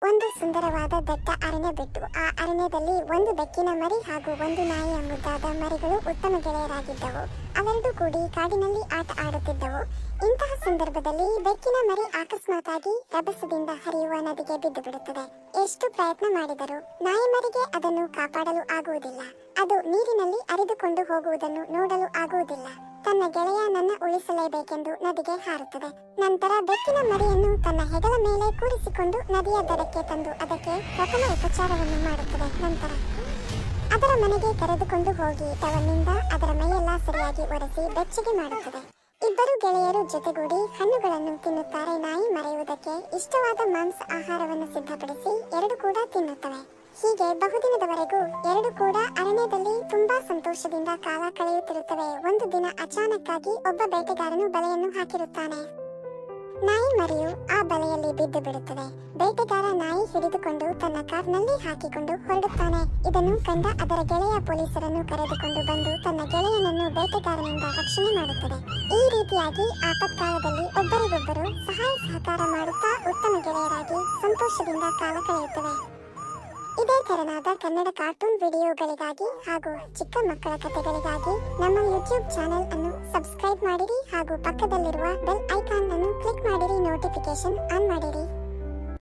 ಒಂದು ಸುಂದರವಾದ ದಟ್ಟ ಅರಣ್ಯ ಬಿಟ್ಟು ಆ ಅರಣ್ಯದಲ್ಲಿ ಒಂದು ಬೆಕ್ಕಿನ ಮರಿ ಹಾಗೂ ಒಂದು ನಾಯಿಯ ಮುದ್ದಾದ ಮರಿಗಳು ಉತ್ತಮ ಗೆಳೆಯರಾಗಿದ್ದವು. ಅವೆರಡೂ ಕೂಡಿ ಕಾಡಿನಲ್ಲಿ ಆಟ ಆಡುತ್ತಿದ್ದವು. ಇಂತಹ ಸಂದರ್ಭದಲ್ಲಿ ಬೆಕ್ಕಿನ ಮರಿ ಅಕಸ್ಮಾತಾಗಿ ರಭಸದಿಂದ ಹರಿಯುವ ನದಿಗೆ ಬಿದ್ದು ಬಿಡುತ್ತದೆ. ಎಷ್ಟು ಪ್ರಯತ್ನ ಮಾಡಿದರೂ ನಾಯಿ ಮರಿಗೆ ಅದನ್ನು ಕಾಪಾಡಲು ಆಗುವುದಿಲ್ಲ. ಅದು ನೀರಿನಲ್ಲಿ ಅರಿದುಕೊಂಡು ಹೋಗುವುದನ್ನು ನೋಡಲು ಆಗುವುದಿಲ್ಲ. ತನ್ನ ಗೆಳೆಯ ನನ್ನ ಉಳಿಸಲೇಬೇಕೆಂದು ನದಿಗೆ ಹಾರುತ್ತದೆ. ನಂತರ ಬೆಕ್ಕಿನ ಮರಿಯನ್ನು ತನ್ನ ಹೆಗಲ ಮೇಲೆ ಕೂರಿಸಿಕೊಂಡು ನದಿಯ ದಡಕ್ಕೆ ತಂದು ಅದಕ್ಕೆ ಪ್ರಥಮ ಉಪಚಾರವನ್ನು ಮಾಡುತ್ತದೆ. ನಂತರ ಅದರ ಮನೆಗೆ ಕರೆದುಕೊಂಡು ಹೋಗಿ ಟವಲ್ನಿಂದ ಅದರ ಮೈಯೆಲ್ಲ ಸರಿಯಾಗಿ ಒರೆಸಿ ಬೆಚ್ಚಗೆ ಮಾಡುತ್ತದೆ. ಇಬ್ಬರು ಗೆಳೆಯರು ಜೊತೆಗೂಡಿ ಹಣ್ಣುಗಳನ್ನು ತಿನ್ನುತ್ತಾರೆ. ನಾಯಿ ಮರೆಯುವುದಕ್ಕೆ ಇಷ್ಟವಾದ ಮಾಂಸ ಆಹಾರವನ್ನು ಸಿದ್ಧಪಡಿಸಿ ಎರಡು ಕೂಡ ತಿನ್ನುತ್ತವೆ. ಹೀಗೆ ಬಹುದಿನದವರೆಗೂ ಎರಡು ಕೂಡ ಅರಣ್ಯದಲ್ಲಿ ತುಂಬಾ ಸಂತೋಷದಿಂದ ಕಾಲ ಕಳೆಯುತ್ತಿರುತ್ತವೆ. ಒಂದು ದಿನ ಅಚಾನಕ್ಕಾಗಿ ಒಬ್ಬ ಬೇಟೆಗಾರನು ಬಲೆಯನ್ನು ಹಾಕಿರುತ್ತಾನೆ. ನಾಯಿ ಮರಿಯು ಆ ಬಲೆಯಲ್ಲಿ ಬಿದ್ದು ಬಿಡುತ್ತದೆ. ಬೇಟೆಗಾರ ನಾಯಿ ಹಿಡಿದುಕೊಂಡು ತನ್ನ ಕಾರ್ನಲ್ಲಿ ಹಾಕಿಕೊಂಡು ಹೊರಡುತ್ತಾನೆ. ಇದನ್ನು ಕಂಡ ಅದರ ಗೆಳೆಯ ಪೊಲೀಸರನ್ನು ಕರೆದುಕೊಂಡು ಬಂದು ತನ್ನ ಗೆಳೆಯನನ್ನು ಬೇಟೆಗಾರನಿಂದ ರಕ್ಷಣೆ ಮಾಡುತ್ತದೆ. ಈ ರೀತಿಯಾಗಿ ಆಪತ್ಕಾಲದಲ್ಲಿ ಒಬ್ಬರಿಗೊಬ್ಬರು ಸಹಾಯ ಸಹಕಾರ ಮಾಡುತ್ತಾ ಉತ್ತಮ ಗೆಳೆಯರಾಗಿ ಸಂತೋಷದಿಂದ ಕಾಲ ಕಳೆಯುತ್ತವೆ. ಇದೇ ತೆರನಾದ ಕನ್ನಡ ಕಾರ್ಟೂನ್ ವಿಡಿಯೋಗಳಿಗಾಗಿ ಹಾಗೂ ಚಿಕ್ಕ ಮಕ್ಕಳ ಕಥೆಗಳಿಗಾಗಿ ನಮ್ಮ ಯೂಟ್ಯೂಬ್ ಚಾನೆಲ್ ಅನ್ನು ಸಬ್ಸ್ಕ್ರೈಬ್ ಮಾಡಿರಿ ಹಾಗೂ ಪಕ್ಕದಲ್ಲಿರುವ ಬೆಲ್ ಐಕಾನ್ ಅನ್ನು ಕ್ಲಿಕ್ ಮಾಡಿರಿ. ನೋಟಿಫಿಕೇಶನ್ ಆನ್ ಮಾಡಿರಿ.